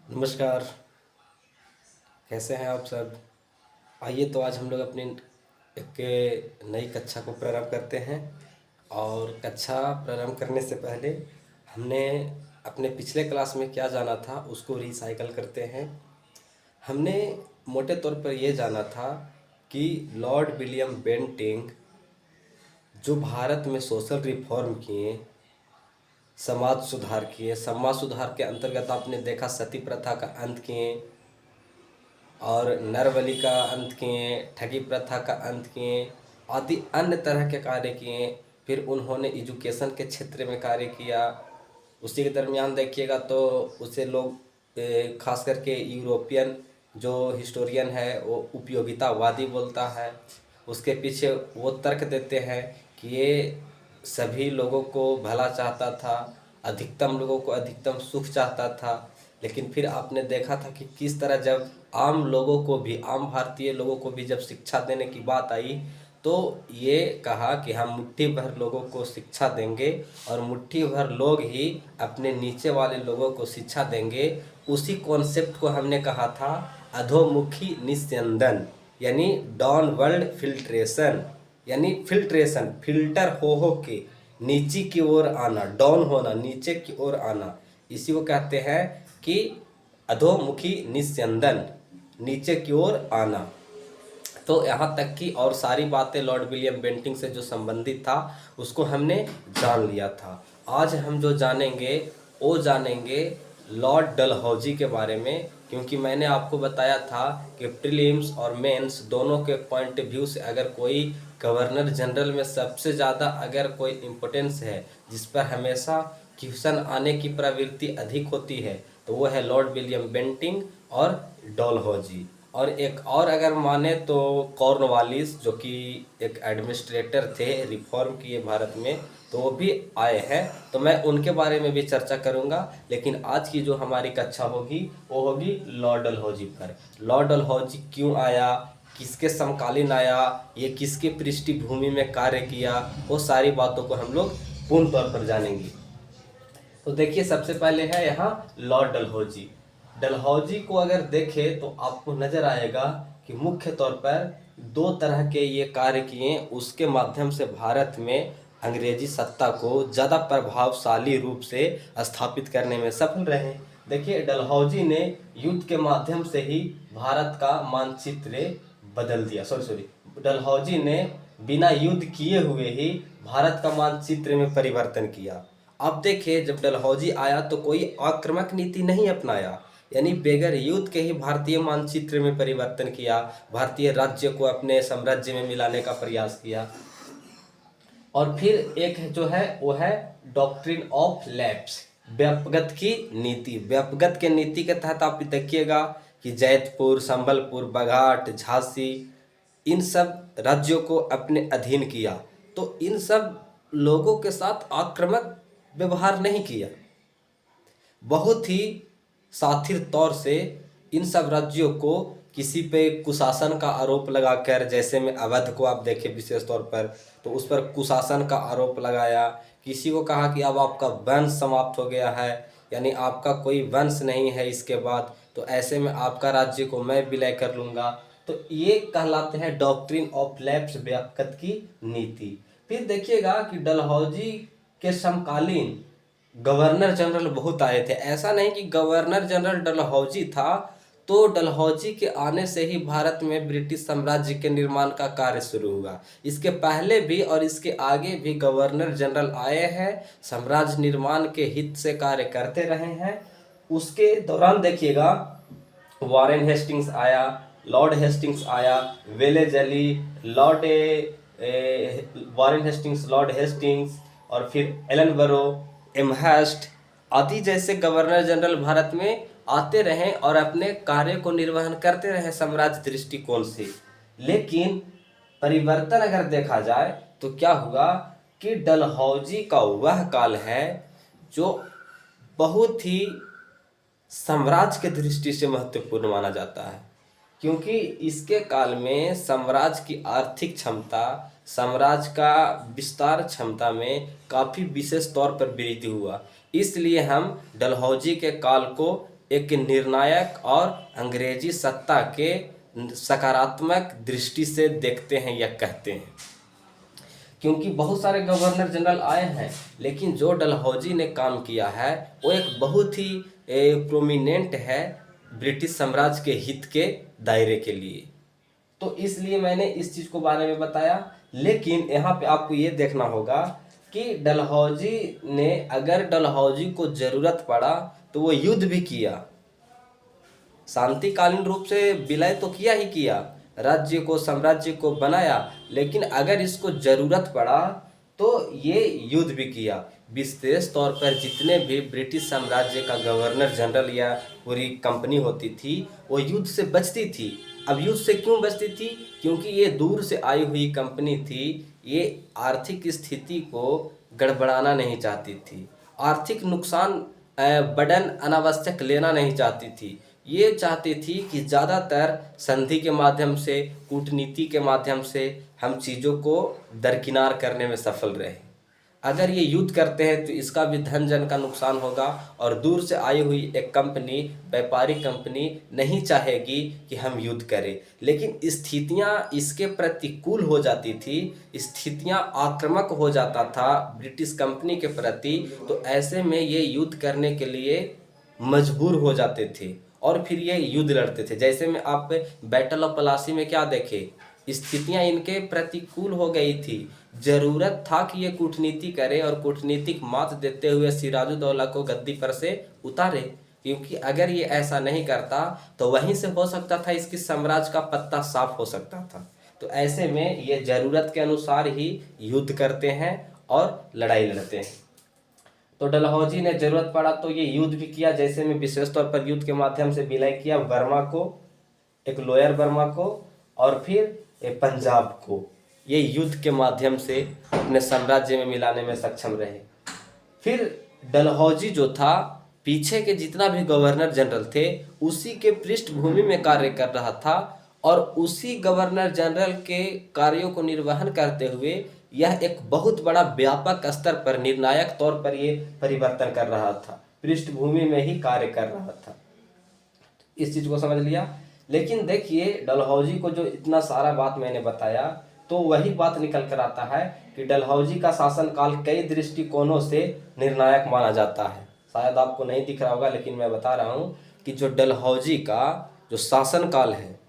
नमस्कार। कैसे हैं आप सब। आइए तो आज हम लोग अपनी एक नई कक्षा को प्रारंभ करते हैं। और कक्षा प्रारंभ करने से पहले हमने अपने पिछले क्लास में क्या जाना था उसको रिसाइकल करते हैं। हमने मोटे तौर पर यह जाना था कि लॉर्ड विलियम बेंटिंक जो भारत में सोशल रिफॉर्म किए, समाज सुधार किए, समाज सुधार के अंतर्गत आपने देखा सती प्रथा का अंत किए और नरबलि का अंत किए, ठगी प्रथा का अंत किए, आदि अन्य तरह के कार्य किए। फिर उन्होंने एजुकेशन के क्षेत्र में कार्य किया। उसी के दरमियान देखिएगा तो उसे लोग खास करके यूरोपियन जो हिस्टोरियन है वो उपयोगितावादी बोलता है। उसके पीछे वो तर्क देते हैं कि ये सभी लोगों को भला चाहता था, अधिकतम लोगों को अधिकतम सुख चाहता था। लेकिन फिर आपने देखा था कि किस तरह जब आम लोगों को भी, आम भारतीय लोगों को भी जब शिक्षा देने की बात आई तो ये कहा कि हम मुट्ठी भर लोगों को शिक्षा देंगे और मुट्ठी भर लोग ही अपने नीचे वाले लोगों को शिक्षा देंगे। उसी कॉन्सेप्ट को हमने कहा था अधोमुखी निस्यंदन, यानी डाउनवर्ड फिल्ट्रेशन, यानी फिल्ट्रेशन, फिल्टर हो के नीचे की ओर आना, डाउन होना, नीचे की ओर आना। इसी को कहते हैं कि अधोमुखी निस्यंदन, नीचे की ओर आना। तो यहाँ तक कि और सारी बातें लॉर्ड विलियम बेंटिंक से जो संबंधित था उसको हमने जान लिया था। आज हम जो जानेंगे वो जानेंगे लॉर्ड डलहौजी के बारे में, क्योंकि मैंने आपको बताया था कि प्रीलिम्स और मेंस दोनों के पॉइंट व्यू से अगर कोई गवर्नर जनरल में सबसे ज़्यादा अगर कोई इम्पोर्टेंस है जिस पर हमेशा क्वेश्चन आने की प्रवृत्ति अधिक होती है तो वो है लॉर्ड विलियम बेंटिंक और डलहौजी। और एक और अगर माने तो कॉर्नवालिस जो कि एक एडमिनिस्ट्रेटर थे, रिफॉर्म किए भारत में, तो वो भी आए हैं। तो मैं उनके बारे में भी चर्चा करूंगा। लेकिन आज की जो हमारी कक्षा होगी वो होगी लॉर्ड डलहौजी पर। लॉर्ड डलहौजी क्यों आया, किसके समकालीन आया, ये किसके पृष्ठभूमि में कार्य किया, वो सारी बातों को हम लोग पूर्ण तौर पर जानेंगे। तो देखिए सबसे पहले है यहाँ लॉर्ड डलहौजी। डलहौजी को अगर देखें तो आपको नजर आएगा कि मुख्य तौर पर दो तरह के ये कार्य किए, उसके माध्यम से भारत में अंग्रेजी सत्ता को ज़्यादा प्रभावशाली रूप से स्थापित करने में सफल रहे। देखिए डलहौजी ने युद्ध के माध्यम से ही भारत का मानचित्र बदल दिया। सॉरी, डलहौजी ने बिना युद्ध किए हुए ही भारत का मानचित्र में परिवर्तन किया। अब देखिए जब डलहौजी आया तो कोई आक्रामक नीति नहीं अपनाया, यानी बेगर युद्ध के ही भारतीय मानचित्र में परिवर्तन किया, भारतीय राज्य को अपने साम्राज्य में मिलाने का प्रयास किया। और फिर एक जो है वो है डॉक्ट्रिन ऑफ लैप्स, व्यापगत की नीति। व्यापगत के नीति के तहत आप देखिएगा कि जैतपुर, संबलपुर, बघाट, झांसी, इन सब राज्यों को अपने अधीन किया। तो इन सब लोगों के साथ आक्रामक व्यवहार नहीं किया, बहुत ही साथिर तौर से इन सब राज्यों को किसी पे कुशासन का आरोप लगाकर, जैसे में अवध को आप देखें विशेष तौर पर, तो उस पर कुशासन का आरोप लगाया। किसी को कहा कि अब आपका वंश समाप्त हो गया है, यानी आपका कोई वंश नहीं है इसके बाद, तो ऐसे में आपका राज्य को मैं विलय कर लूँगा। तो ये कहलाते हैं डॉक्ट्रिन ऑफ लैप्स, व्यापकत की नीति। फिर देखिएगा कि डलहौजी के समकालीन गवर्नर जनरल बहुत आए थे। ऐसा नहीं कि गवर्नर जनरल डलहौजी था तो डलहौजी के आने से ही भारत में ब्रिटिश साम्राज्य के निर्माण का कार्य शुरू हुआ। इसके पहले भी और इसके आगे भी गवर्नर जनरल आए हैं, साम्राज्य निर्माण के हित से कार्य करते रहे हैं। उसके दौरान देखिएगा वॉरेन हेस्टिंग्स आया, लॉर्ड हेस्टिंग्स आया, Wellesley, Lord Warren Hastings, Lord Hastings, और फिर एलनबरो, एमहर्स्ट आदि जैसे गवर्नर जनरल भारत में आते रहे और अपने कार्य को निर्वहन करते रहे साम्राज्य दृष्टिकोण से। लेकिन परिवर्तन अगर देखा जाए तो क्या हुआ कि डलहौजी का वह काल है जो बहुत ही साम्राज्य के दृष्टि से महत्वपूर्ण माना जाता है, क्योंकि इसके काल में साम्राज्य की आर्थिक क्षमता, साम्राज्य का विस्तार क्षमता में काफ़ी विशेष तौर पर वृद्धि हुआ। इसलिए हम डलहौजी के काल को एक निर्णायक और अंग्रेजी सत्ता के सकारात्मक दृष्टि से देखते हैं या कहते हैं। क्योंकि बहुत सारे गवर्नर जनरल आए हैं, लेकिन जो डलहौजी ने काम किया है वो एक बहुत ही प्रोमिनेंट है ब्रिटिश साम्राज्य के हित के दायरे के लिए। तो इसलिए मैंने इस चीज़ को बारे में बताया। लेकिन यहाँ पे आपको ये देखना होगा कि डलहौजी ने, अगर डलहौजी को ज़रूरत पड़ा तो वो युद्ध भी किया, शांतिकालीन रूप से विलय तो किया ही किया, राज्य को, साम्राज्य को बनाया, लेकिन अगर इसको ज़रूरत पड़ा तो ये युद्ध भी किया। विशेष तौर पर जितने भी ब्रिटिश साम्राज्य का गवर्नर जनरल या पूरी कंपनी होती थी वो युद्ध से बचती थी। अब युद्ध से क्यों बचती थी? क्योंकि ये दूर से आई हुई कंपनी थी, ये आर्थिक स्थिति को गड़बड़ाना नहीं चाहती थी, आर्थिक नुकसान बर्डन अनावश्यक लेना नहीं चाहती थी। ये चाहती थी कि ज़्यादातर संधि के माध्यम से, कूटनीति के माध्यम से हम चीज़ों को दरकिनार करने में सफल रहे। अगर ये युद्ध करते हैं तो इसका भी धन जन का नुकसान होगा, और दूर से आई हुई एक कंपनी, व्यापारिक कंपनी नहीं चाहेगी कि हम युद्ध करें। लेकिन स्थितियां इसके प्रतिकूल हो जाती थी, स्थितियां आक्रामक हो जाता था ब्रिटिश कंपनी के प्रति, तो ऐसे में ये युद्ध करने के लिए मजबूर हो जाते थे और फिर ये युद्ध लड़ते थे। जैसे में आप बैटल ऑफ प्लासी में क्या देखे, स्थितियां इनके प्रतिकूल हो गई थी, जरूरत था कि ये कूटनीति करे और कूटनीतिक मात देते हुए सिराजुद्दौला को गद्दी पर से उतारे, क्योंकि अगर ये ऐसा नहीं करता तो वहीं से हो सकता था इसकी साम्राज्य का पत्ता साफ हो सकता था। तो ऐसे में ये ज़रूरत के अनुसार ही युद्ध करते हैं और लड़ाई लड़ते हैं। तो डलहौजी ने ज़रूरत पड़ा तो ये युद्ध भी किया। जैसे में विशेष तौर पर युद्ध के माध्यम से विलय किया बर्मा को, एक लोअर बर्मा को, और फिर पंजाब को। ये युद्ध के माध्यम से अपने साम्राज्य में मिलाने में सक्षम रहे। फिर डलहौजी जो था, पीछे के जितना भी गवर्नर जनरल थे उसी के पृष्ठभूमि में कार्य कर रहा था, और उसी गवर्नर जनरल के कार्यों को निर्वहन करते हुए यह एक बहुत बड़ा व्यापक स्तर पर निर्णायक तौर पर ये परिवर्तन कर रहा था, पृष्ठभूमि में ही कार्य कर रहा था। इस चीज़ को समझ लिया। लेकिन देखिए, डलहौजी को जो इतना सारा बात मैंने बताया, तो वही बात निकल कर आता है कि डलहौजी का शासनकाल कई दृष्टिकोणों से निर्णायक माना जाता है। शायद आपको नहीं दिख रहा होगा, लेकिन मैं बता रहा हूँ कि जो डलहौजी का जो शासनकाल है,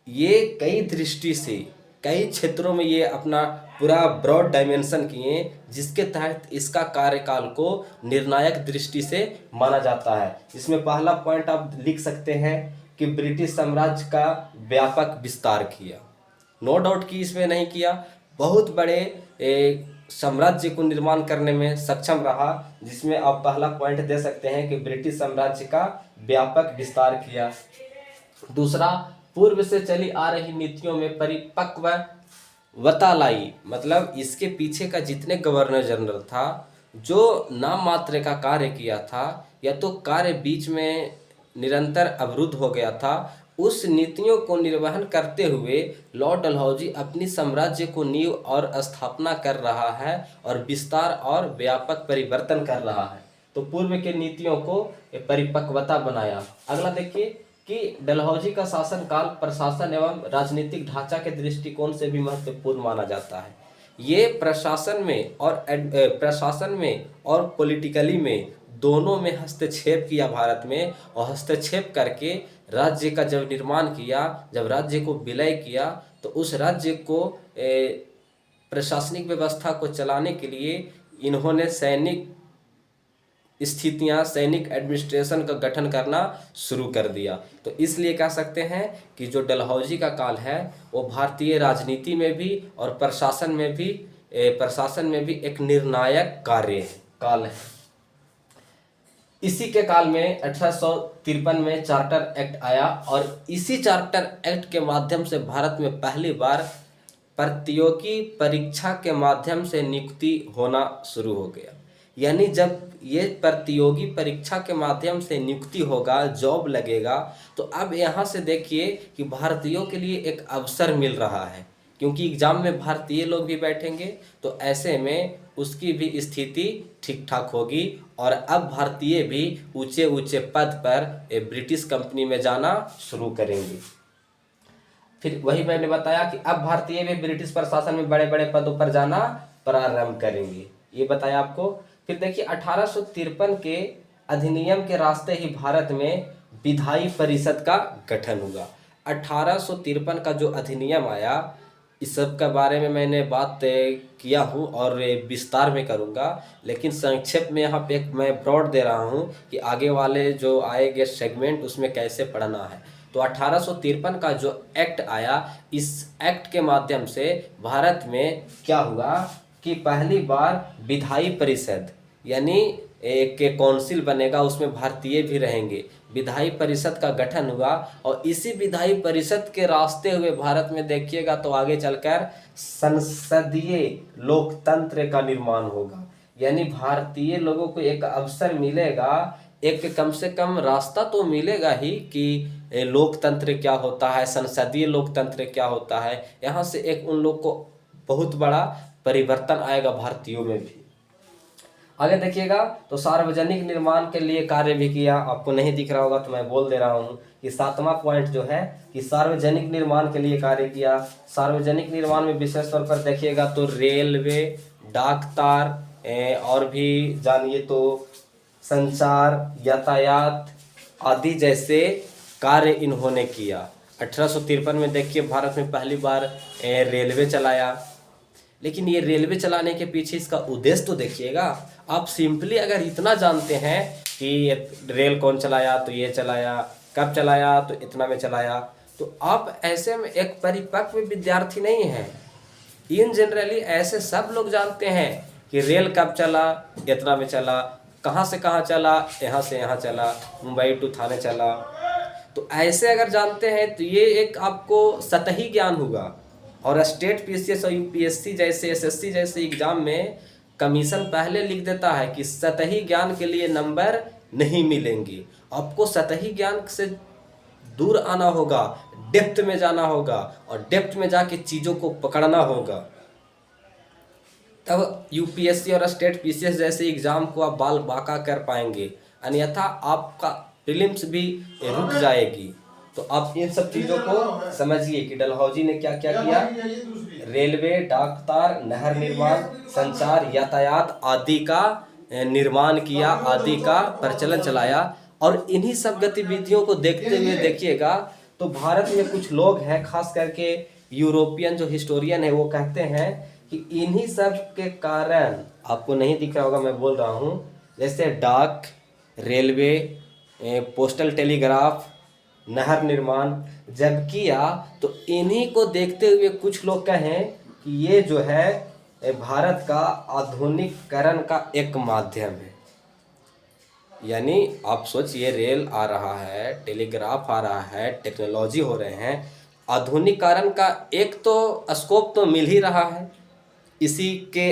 ये कई दृष्टि से, कई क्षेत्रों में ये अपना पूरा ब्रॉड डायमेंशन किए, जिसके तहत इसका कार्यकाल को निर्णायक दृष्टि से माना जाता है। इसमें पहला पॉइंट आप लिख सकते हैं कि ब्रिटिश साम्राज्य का व्यापक विस्तार किया। नो डाउट कि इसमें नहीं किया, बहुत बड़े साम्राज्य को निर्माण करने में सक्षम रहा, जिसमें आप पहला पॉइंट दे सकते हैं कि ब्रिटिश साम्राज्य का व्यापक विस्तार किया। दूसरा, पूर्व से चली आ रही नीतियों में परिपक्वता लाई, मतलब इसके पीछे का जितने गवर्नर जनरल था, जो नाम मात्र का कार्य किया था या तो कार्य बीच में निरंतर अवरुद्ध हो गया था, उस नीतियों को निर्वहन करते हुए लॉर्ड डलहौजी अपनी साम्राज्य को नींव और स्थापना कर रहा है और विस्तार और व्यापक परिवर्तन कर रहा है। तो पूर्व के नीतियों को परिपक्वता बनाया। अगला देखिए कि डलहौजी का शासनकाल प्रशासन एवं राजनीतिक ढांचा के दृष्टिकोण से भी महत्वपूर्ण माना जाता है। ये प्रशासन में और पॉलिटिकली में दोनों में हस्तक्षेप किया भारत में, और हस्तक्षेप करके राज्य का जब निर्माण किया, जब राज्य को विलय किया, तो उस राज्य को प्रशासनिक व्यवस्था को चलाने के लिए इन्होंने सैनिक स्थितियां, सैनिक एडमिनिस्ट्रेशन का गठन करना शुरू कर दिया। तो इसलिए कह सकते हैं कि जो डलहौजी का काल है वो भारतीय राजनीति में भी और प्रशासन में भी एक निर्णायक काल है। इसी के काल में 1853 में चार्टर एक्ट आया, और इसी चार्टर एक्ट के माध्यम से भारत में पहली बार प्रतियोगी परीक्षा के माध्यम से नियुक्ति होना शुरू हो गया। यानी जब ये प्रतियोगी परीक्षा के माध्यम से नियुक्ति होगा, जॉब लगेगा, तो अब यहाँ से देखिए कि भारतीयों के लिए एक अवसर मिल रहा है, क्योंकि एग्जाम में भारतीय लोग भी बैठेंगे। तो ऐसे में उसकी भी स्थिति ठीक ठाक होगी और अब भारतीय भी ऊंचे ऊंचे पद पर ब्रिटिश कंपनी में जाना शुरू करेंगे। फिर वही मैंने बताया कि अब भारतीय भी ब्रिटिश प्रशासन में बड़े बड़े पदों पर जाना प्रारंभ करेंगे, ये बताया आपको। फिर देखिए 1853 के अधिनियम के रास्ते ही भारत में विधायी परिषद का गठन हुआ। 1853 का जो अधिनियम आया, इस सब के बारे में मैंने बात किया हूँ और विस्तार में करूँगा, लेकिन संक्षेप में यहाँ पे एक मैं ब्रॉड दे रहा हूँ कि आगे वाले जो आएंगे सेगमेंट उसमें कैसे पढ़ना है। तो 1853 का जो एक्ट आया, इस एक्ट के माध्यम से भारत में क्या हुआ कि पहली बार विधायी परिषद यानी एक काउंसिल बनेगा, उसमें भारतीय भी रहेंगे। विधायी परिषद का गठन हुआ और इसी विधायी परिषद के रास्ते हुए भारत में देखिएगा तो आगे चलकर संसदीय लोकतंत्र का निर्माण होगा। यानी भारतीय लोगों को एक अवसर मिलेगा, एक कम से कम रास्ता तो मिलेगा ही कि लोकतंत्र क्या होता है, संसदीय लोकतंत्र क्या होता है। यहाँ से एक उन लोग को बहुत बड़ा परिवर्तन आएगा भारतीयों में भी। आगे देखिएगा तो सार्वजनिक निर्माण के लिए कार्य भी किया। आपको नहीं दिख रहा होगा तो मैं बोल दे रहा हूँ कि 7वां पॉइंट जो है कि सार्वजनिक निर्माण के लिए कार्य किया। सार्वजनिक निर्माण में विशेष तौर पर देखिएगा तो रेलवे, डाक तार और भी जानिए तो संचार, यातायात आदि जैसे कार्य इन्होंने किया। 1853 में देखिए भारत में पहली बार रेलवे चलाया। लेकिन ये रेलवे चलाने के पीछे इसका उद्देश्य तो देखिएगा। आप सिंपली अगर इतना जानते हैं कि रेल कौन चलाया तो ये चलाया, कब चलाया तो इतना में चलाया, तो आप ऐसे में एक परिपक्व विद्यार्थी नहीं हैं। इन जनरली ऐसे सब लोग जानते हैं कि रेल कब चला, इतना में चला, कहाँ से कहाँ चला, यहाँ से यहाँ चला, मुंबई टू थाने चला। तो ऐसे अगर जानते हैं तो ये एक आपको सतही ज्ञान होगा। और स्टेट पीसीएस और यूपीएससी जैसे एसएससी जैसे एग्जाम में कमीशन पहले लिख देता है कि सतही ज्ञान के लिए नंबर नहीं मिलेंगे। आपको सतही ज्ञान से दूर आना होगा, डेप्थ में जाना होगा और डेप्थ में जाके चीज़ों को पकड़ना होगा, तब यूपीएससी और स्टेट पीसीएस जैसे एग्जाम को आप बाल बाका कर पाएंगे, अन्यथा आपका प्रीलिम्स भी रुक जाएगी। तो आप इन सब चीज़ों को समझिए कि डलहौजी ने क्या क्या किया। रेलवे, डाक तार, नहर निर्माण, संचार, यातायात आदि का निर्माण किया, आदि का प्रचलन चलाया। और इन्हीं सब गतिविधियों को देखते हुए देखिएगा तो भारत में कुछ लोग हैं, खास करके यूरोपियन जो हिस्टोरियन है, वो कहते हैं कि इन्हीं सब के कारण, आपको नहीं दिख रहा होगा मैं बोल रहा हूँ, जैसे डाक, रेलवे, पोस्टल टेलीग्राफ, नहर निर्माण जब किया तो इन्हीं को देखते हुए कुछ लोग कहें कि ये जो है भारत का आधुनिकीकरण का एक माध्यम है। यानी आप सोचिए, रेल आ रहा है, टेलीग्राफ आ रहा है, टेक्नोलॉजी हो रहे हैं, आधुनिकीकरण का एक तो स्कोप तो मिल ही रहा है, इसी के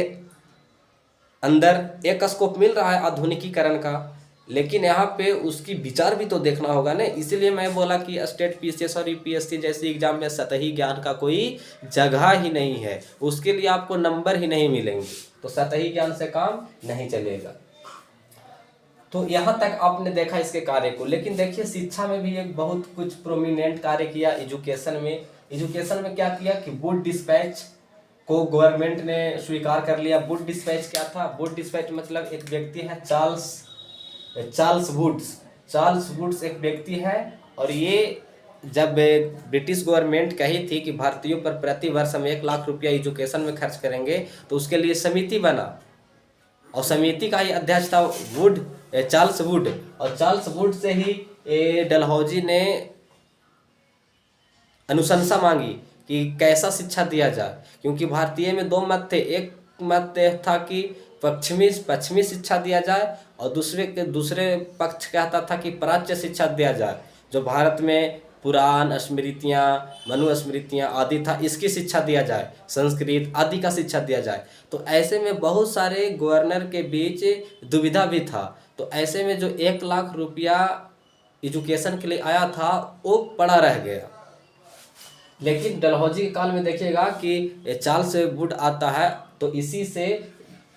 अंदर एक स्कोप मिल रहा है आधुनिकीकरण का। लेकिन यहाँ पे उसकी विचार भी तो देखना होगा ना। इसीलिए मैं बोला कि स्टेट पीसीएस और यूपीएससी जैसी एग्जाम में सतही ज्ञान का कोई जगह ही नहीं है, उसके लिए आपको नंबर ही नहीं मिलेंगे, तो सतही ज्ञान से काम नहीं चलेगा। तो यहाँ तक आपने देखा इसके कार्य को। लेकिन देखिए शिक्षा में भी एक बहुत कुछ प्रोमिनेंट कार्य किया। एजुकेशन में क्या किया कि वुड डिस्पैच को गवर्नमेंट ने स्वीकार कर लिया। वुड डिस्पैच क्या था? वुड डिस्पैच मतलब एक व्यक्ति है चार्ल्स वुड्स एक व्यक्ति है, और ये जब ब्रिटिश गवर्नमेंट कही थी कि भारतीयों पर प्रति वर्ष हम 1 लाख रुपया एजुकेशन में खर्च करेंगे, तो उसके लिए समिति बना और समिति का ही अध्यक्ष था चार्ल्स वुड। और चार्ल्स वुड से ही डलहौजी ने अनुशंसा मांगी कि कैसा शिक्षा दिया जाए, क्योंकि भारतीय में 2 मत थे। एक मत था कि पश्चिमी शिक्षा दिया जाए और दूसरे पक्ष कहता था कि प्राच्य शिक्षा दिया जाए, जो भारत में पुराण स्मृतियाँ, मनु स्मृतियाँ आदि था, इसकी शिक्षा दिया जाए, संस्कृत आदि का शिक्षा दिया जाए। तो ऐसे में बहुत सारे गवर्नर के बीच दुविधा भी था। तो ऐसे में जो 1 लाख रुपया एजुकेशन के लिए आया था वो पड़ा रह गया। लेकिन डलहौजी के काल में देखिएगा कि चार्ल्स वुड आता है, तो इसी से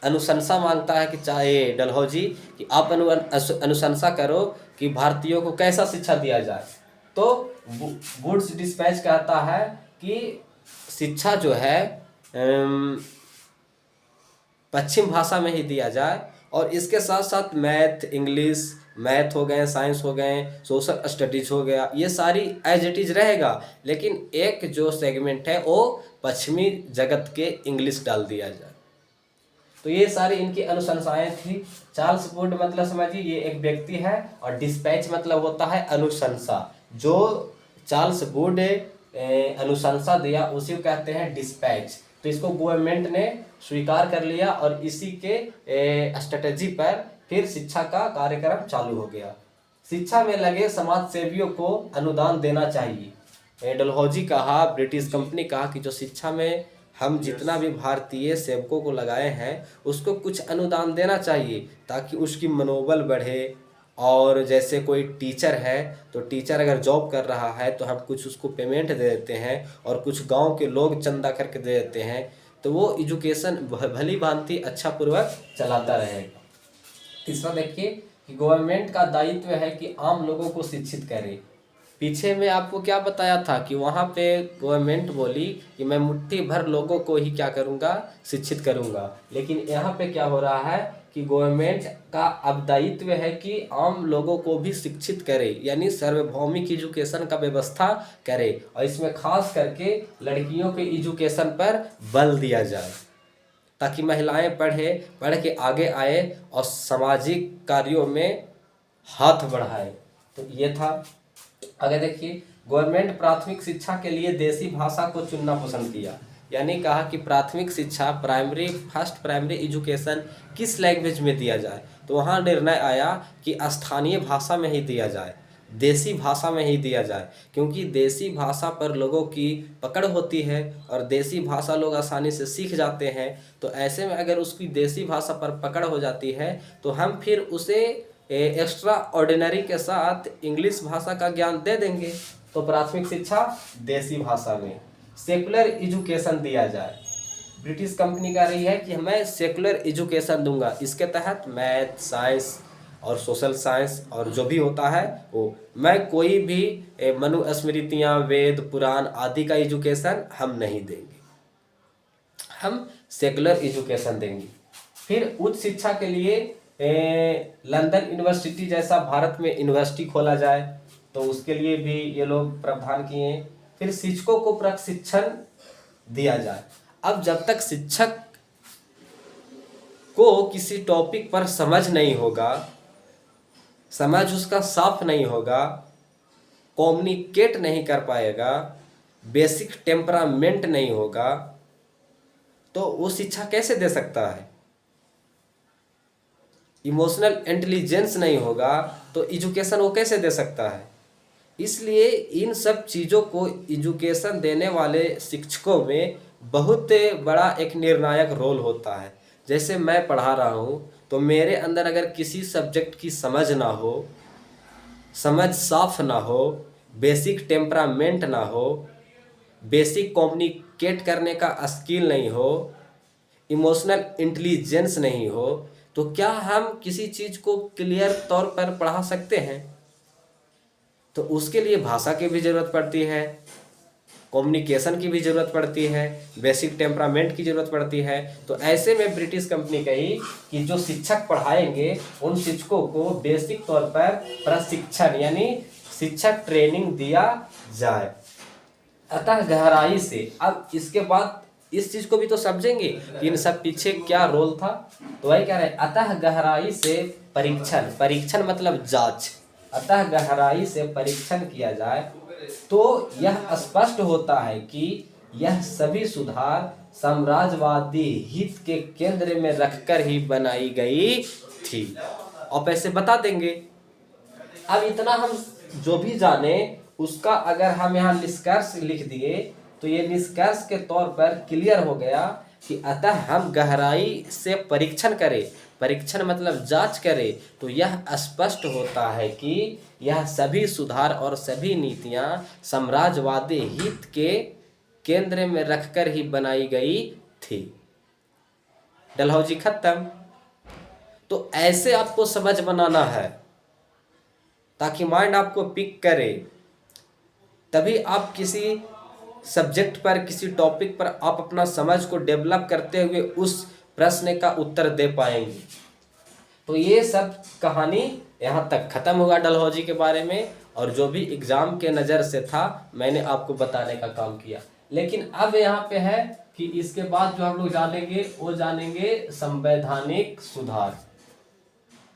अनुशंसा मांगता है कि चाहे डलहौजी कि आप अनुशंसा करो कि भारतीयों को कैसा शिक्षा दिया जाए। तो वुड्स डिस्पैच कहता है कि शिक्षा जो है पश्चिम भाषा में ही दिया जाए, और इसके साथ साथ मैथ हो गए, साइंस हो गए, सोशल स्टडीज हो गया, ये सारी एज इट इज रहेगा, लेकिन एक जो सेगमेंट है वो पश्चिमी जगत के इंग्लिश डाल दिया जाए। तो ये सारी इनकी अनुशंसाएं थी। चार्ल्स वुड मतलब समझिए ये एक व्यक्ति है, और डिस्पैच मतलब होता है अनुशंसा। जो चार्ल्स वुड अनुशंसा दिया उसी को कहते हैं डिस्पैच। तो इसको गवर्नमेंट ने स्वीकार कर लिया, और इसी के स्ट्रेटेजी पर फिर शिक्षा का कार्यक्रम चालू हो गया। शिक्षा में लगे समाज सेवियों को अनुदान देना चाहिए। डलहौजी कहा, ब्रिटिश कंपनी कहा कि जो शिक्षा में हम जितना भी भारतीय सेवकों को लगाए हैं उसको कुछ अनुदान देना चाहिए, ताकि उसकी मनोबल बढ़े। और जैसे कोई टीचर है तो टीचर अगर जॉब कर रहा है तो हम कुछ उसको पेमेंट दे देते हैं, और कुछ गांव के लोग चंदा करके दे देते हैं, तो वो एजुकेशन भली भांति अच्छा पूर्वक चलाता रहेगा। तीसरा देखिए कि गवर्नमेंट का दायित्व है कि आम लोगों को शिक्षित करे। पीछे में आपको क्या बताया था कि वहाँ पे गवर्नमेंट बोली कि मैं मुट्ठी भर लोगों को ही क्या करूँगा, शिक्षित करूँगा, लेकिन यहाँ पे क्या हो रहा है कि गवर्नमेंट का अब दायित्व है कि आम लोगों को भी शिक्षित करे, यानी सार्वभौमिक एजुकेशन का व्यवस्था करे, और इसमें खास करके लड़कियों के एजुकेशन पर बल दिया जाए, ताकि महिलाएं पढ़ के आगे आए और सामाजिक कार्यों में हाथ बढ़ाए। तो ये था। अगर देखिए, गवर्नमेंट प्राथमिक शिक्षा के लिए देसी भाषा को चुनना पसंद किया, यानी कहा कि प्राथमिक शिक्षा फर्स्ट प्राइमरी एजुकेशन किस लैंग्वेज में दिया जाए। तो वहाँ निर्णय आया कि स्थानीय भाषा में ही दिया जाए, देसी भाषा में ही दिया जाए, क्योंकि देसी भाषा पर लोगों की पकड़ होती है और देसी भाषा लोग आसानी से सीख जाते हैं। तो ऐसे में अगर उसकी देसी भाषा पर पकड़ हो जाती है तो हम फिर उसे एक्स्ट्रा ऑर्डिनरी के साथ इंग्लिश भाषा का ज्ञान दे देंगे। तो प्राथमिक शिक्षा देसी भाषा में। सेकुलर एजुकेशन दिया जाए। ब्रिटिश कंपनी कह रही है कि मैं सेकुलर एजुकेशन दूंगा, इसके तहत मैथ, साइंस और सोशल साइंस और जो भी होता है वो, मैं कोई भी मनुस्मृतियाँ, वेद, पुराण आदि का एजुकेशन हम नहीं देंगे, हम सेकुलर एजुकेशन देंगे। फिर उच्च शिक्षा के लिए लंदन यूनिवर्सिटी जैसा भारत में यूनिवर्सिटी खोला जाए, तो उसके लिए भी ये लोग प्रावधान किए। फिर शिक्षकों को प्रशिक्षण दिया जाए। अब जब तक शिक्षक को किसी टॉपिक पर समझ नहीं होगा, समझ उसका साफ नहीं होगा, कम्युनिकेट नहीं कर पाएगा, बेसिक टेम्परामेंट नहीं होगा, तो वो शिक्षा कैसे दे सकता है। इमोशनल इंटेलिजेंस नहीं होगा तो एजुकेशन वो कैसे दे सकता है। इसलिए इन सब चीज़ों को एजुकेशन देने वाले शिक्षकों में बहुत बड़ा एक निर्णायक रोल होता है। जैसे मैं पढ़ा रहा हूँ तो मेरे अंदर अगर किसी सब्जेक्ट की समझ ना हो, समझ साफ ना हो, बेसिक टेम्परामेंट ना हो, बेसिक कम्युनिकेट करने का स्किल नहीं हो, इमोशनल इंटेलिजेंस नहीं हो, तो क्या हम किसी चीज़ को क्लियर तौर पर पढ़ा सकते हैं। तो उसके लिए भाषा की भी ज़रूरत पड़ती है, कम्युनिकेशन की भी ज़रूरत पड़ती है, बेसिक टेम्परामेंट की ज़रूरत पड़ती है। तो ऐसे में ब्रिटिश कंपनी कही कि जो शिक्षक पढ़ाएंगे उन शिक्षकों को बेसिक तौर पर प्रशिक्षण यानी शिक्षक ट्रेनिंग दिया जाए। अतः गहराई से, अब इसके बाद इस चीज़ को भी तो समझेंगे कि इन सब पीछे क्या रोल था। तो वही कह रहे हैं, अतः गहराई से परीक्षण मतलब जांच, अतः गहराई से परीक्षण किया जाए तो यह स्पष्ट होता है कि यह सभी सुधार साम्राज्यवादी हित के केंद्र में रखकर ही बनाई गई थी। और ऐसे बता देंगे। अब इतना हम जो भी जाने उसका अगर हम यहाँ निष्कर्ष लिख दिए तो ये निष्कर्ष के तौर पर क्लियर हो गया कि अतः हम गहराई से परीक्षण करें, परीक्षण मतलब जांच करें, तो यह स्पष्ट होता है कि यह सभी सुधार और सभी नीतियां साम्राज्यवादी हित के केंद्र में रखकर ही बनाई गई थी। डलहौजी खत्म। तो ऐसे आपको समझ बनाना है ताकि माइंड आपको पिक करे, तभी आप किसी सब्जेक्ट पर, किसी टॉपिक पर आप अपना समझ को डेवलप करते हुए उस प्रश्न का उत्तर दे पाएंगे। तो ये सब कहानी यहाँ तक ख़त्म हुआ डलहौजी के बारे में, और जो भी एग्ज़ाम के नज़र से था मैंने आपको बताने का काम किया। लेकिन अब यहाँ पे है कि इसके बाद जो हम लोग जानेंगे वो जानेंगे संवैधानिक सुधार,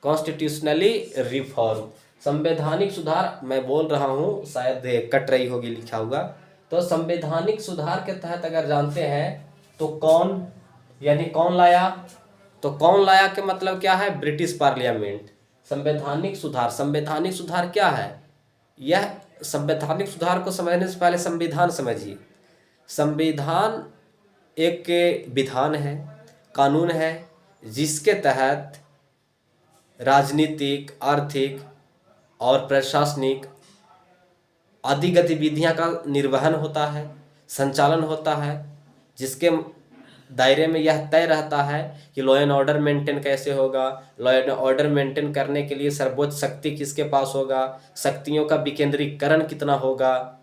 कॉन्स्टिट्यूशनली रिफॉर्म। संवैधानिक सुधार मैं बोल रहा हूँ, शायद कट रही होगी लिखा हुआ। तो संवैधानिक सुधार के तहत अगर जानते हैं तो कौन, यानी कौन लाया, तो कौन लाया के मतलब क्या है, ब्रिटिश पार्लियामेंट। संवैधानिक सुधार क्या है, यह संवैधानिक सुधार को समझने से पहले संविधान समझिए। संविधान एक विधान है, कानून है, जिसके तहत राजनीतिक, आर्थिक और प्रशासनिक आदि गतिविधियां का निर्वहन होता है, संचालन होता है, जिसके दायरे में यह तय रहता है कि लॉ एंड ऑर्डर मेंटेन कैसे होगा, लॉ एंड ऑर्डर मेंटेन करने के लिए सर्वोच्च शक्ति किसके पास होगा, शक्तियों का विकेंद्रीकरण कितना होगा,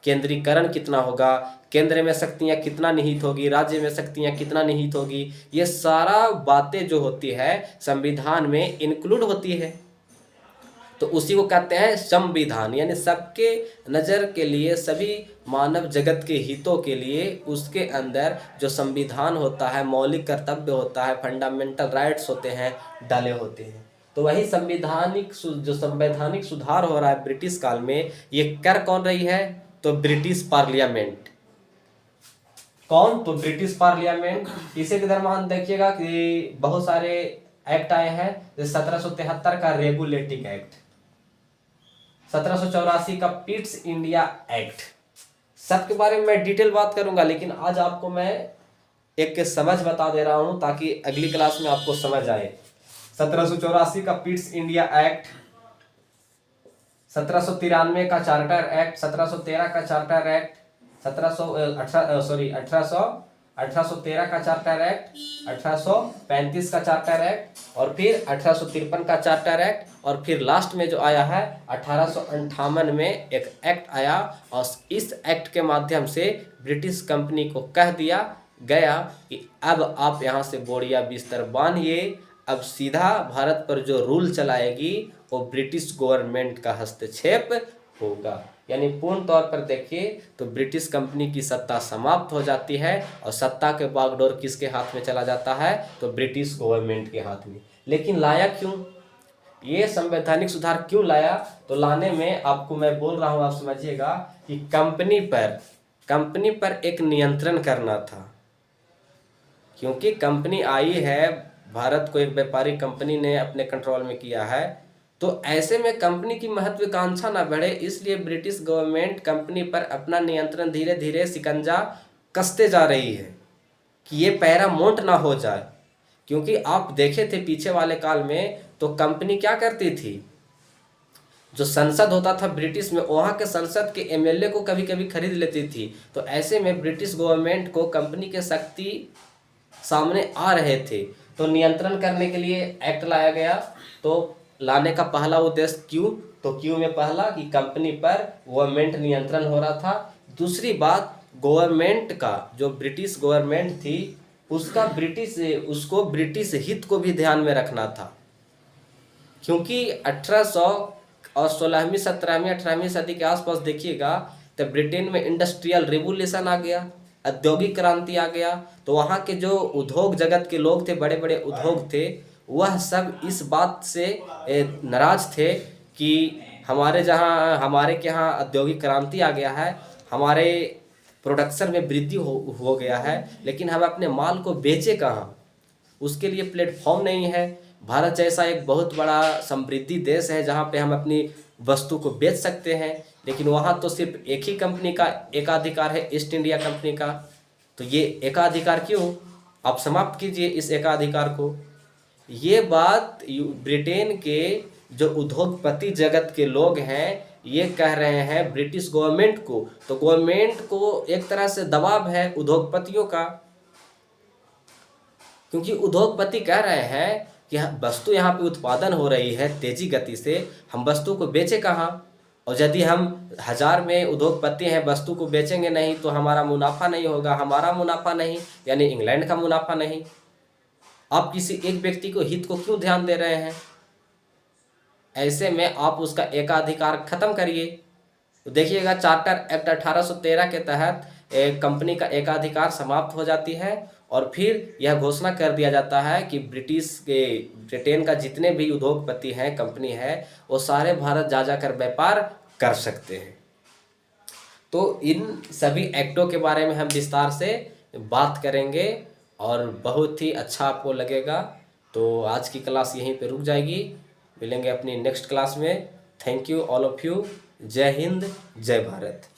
केंद्रीकरण कितना होगा, केंद्र में शक्तियाँ कितना निहित होगी, राज्य में शक्तियाँ कितना निहित होगी, ये सारा बातें जो होती है संविधान में इंक्लूड होती है। तो उसी को कहते हैं संविधान, यानी सबके नज़र के लिए, सभी मानव जगत के हितों के लिए उसके अंदर जो संविधान होता है, मौलिक कर्तव्य होता है, फंडामेंटल राइट्स होते हैं, डाले होते हैं। तो वही जो संवैधानिक सुधार हो रहा है ब्रिटिश काल में, ये कर कौन रही है, तो ब्रिटिश पार्लियामेंट। कौन, तो ब्रिटिश पार्लियामेंट। इसी के दरम्यान देखिएगा कि बहुत सारे एक्ट आए हैं, जैसे 1773 का रेगुलेटिंग एक्ट, 1784 का पिट्स इंडिया एक्ट। सबके बारे में मैं डिटेल बात करूंगा, लेकिन आज आपको मैं एक समझ बता दे रहा हूं ताकि अगली क्लास में आपको समझ आए। 1784 का पिट्स इंडिया एक्ट, 1793 का चार्टर एक्ट, 1713 का चार्टर एक्ट, 1813 का चार्टर एक्ट, 1835 का चार्टर एक्ट, और फिर 1853 का चार्टर एक्ट, और फिर लास्ट में जो आया है 1858 में एक एक्ट आया, और इस एक्ट के माध्यम से ब्रिटिश कंपनी को कह दिया गया कि अब आप यहाँ से बोरिया बिस्तर बांधिए, अब सीधा भारत पर जो रूल चलाएगी वो ब्रिटिश गवर्नमेंट का हस्तक्षेप होगा। यानी पूर्ण तौर पर देखिए तो ब्रिटिश कंपनी की सत्ता समाप्त हो जाती है, और सत्ता के बागडोर किसके हाथ में चला जाता है, तो ब्रिटिश गवर्नमेंट के हाथ में। लेकिन लाया क्यों, ये संवैधानिक सुधार क्यों लाया, तो लाने में आपको मैं बोल रहा हूँ, आप समझिएगा कि कंपनी पर एक नियंत्रण करना था। क्योंकि कंपनी आई है, भारत को एक व्यापारिक कंपनी ने अपने कंट्रोल में किया है, तो ऐसे में कंपनी की महत्वाकांक्षा ना बढ़े, इसलिए ब्रिटिश गवर्नमेंट कंपनी पर अपना नियंत्रण धीरे धीरे शिकंजा कसते जा रही है कि ये पैरामोंट ना हो जाए। क्योंकि आप देखे थे पीछे वाले काल में तो कंपनी क्या करती थी, जो संसद होता था ब्रिटिश में, वहाँ के संसद के एमएलए को कभी कभी खरीद लेती थी। तो ऐसे में ब्रिटिश गवर्नमेंट को कंपनी के शक्ति सामने आ रहे थे, तो नियंत्रण करने के लिए एक्ट लाया गया। तो लाने का पहला उद्देश्य क्यों, तो क्यों में पहला कि कंपनी पर गवर्नमेंट नियंत्रण हो रहा था। दूसरी बात, गवर्नमेंट का जो ब्रिटिश गवर्नमेंट थी उसको ब्रिटिश हित को भी ध्यान में रखना था। क्योंकि 1800 और 16वीं 17वीं 18वीं सदी के आसपास देखिएगा तो ब्रिटेन में इंडस्ट्रियल रिवोल्यूशन आ गया, औद्योगिक क्रांति आ गया। तो वहाँ के जो उद्योग जगत के लोग थे, बड़े बड़े उद्योग थे, वह सब इस बात से नाराज थे कि हमारे के यहाँ औद्योगिक क्रांति आ गया है, हमारे प्रोडक्शन में वृद्धि हो गया है, लेकिन हम अपने माल को बेचे कहाँ, उसके लिए प्लेटफॉर्म नहीं है। भारत जैसा एक बहुत बड़ा समृद्धि देश है जहाँ पे हम अपनी वस्तु को बेच सकते हैं, लेकिन वहाँ तो सिर्फ एक ही कंपनी का एकाधिकार है, ईस्ट इंडिया कंपनी का। तो ये एकाधिकार क्यों, आप समाप्त कीजिए इस एकाधिकार को। ये बात ब्रिटेन के जो उद्योगपति जगत के लोग हैं ये कह रहे हैं ब्रिटिश गवर्नमेंट को। तो गवर्नमेंट को एक तरह से दबाव है उद्योगपतियों का क्योंकि उद्योगपति कह रहे हैं कि वस्तु यहाँ पे उत्पादन हो रही है तेजी गति से, हम वस्तु को बेचे कहाँ। और यदि हम 1000 में उद्योगपति हैं, वस्तु को बेचेंगे नहीं तो हमारा मुनाफा नहीं होगा, हमारा मुनाफा नहीं यानी इंग्लैंड का मुनाफा नहीं। आप किसी एक व्यक्ति को हित को क्यों ध्यान दे रहे हैं? ऐसे में आप उसका एकाधिकार खत्म करिए। तो देखिएगा चार्टर एक्ट 1813 के तहत एक कंपनी का एकाधिकार समाप्त हो जाती है और फिर यह घोषणा कर दिया जाता है कि ब्रिटेन का जितने भी उद्योगपति हैं, कंपनी है, वो सारे भारत जा जाकर व्यापार कर सकते हैं। तो इन सभी एक्टों के बारे में हम विस्तार से बात करेंगे और बहुत ही अच्छा आपको लगेगा। तो आज की क्लास यहीं पे रुक जाएगी, मिलेंगे अपनी नेक्स्ट क्लास में। Thank you all of you. जय हिंद, जय भारत।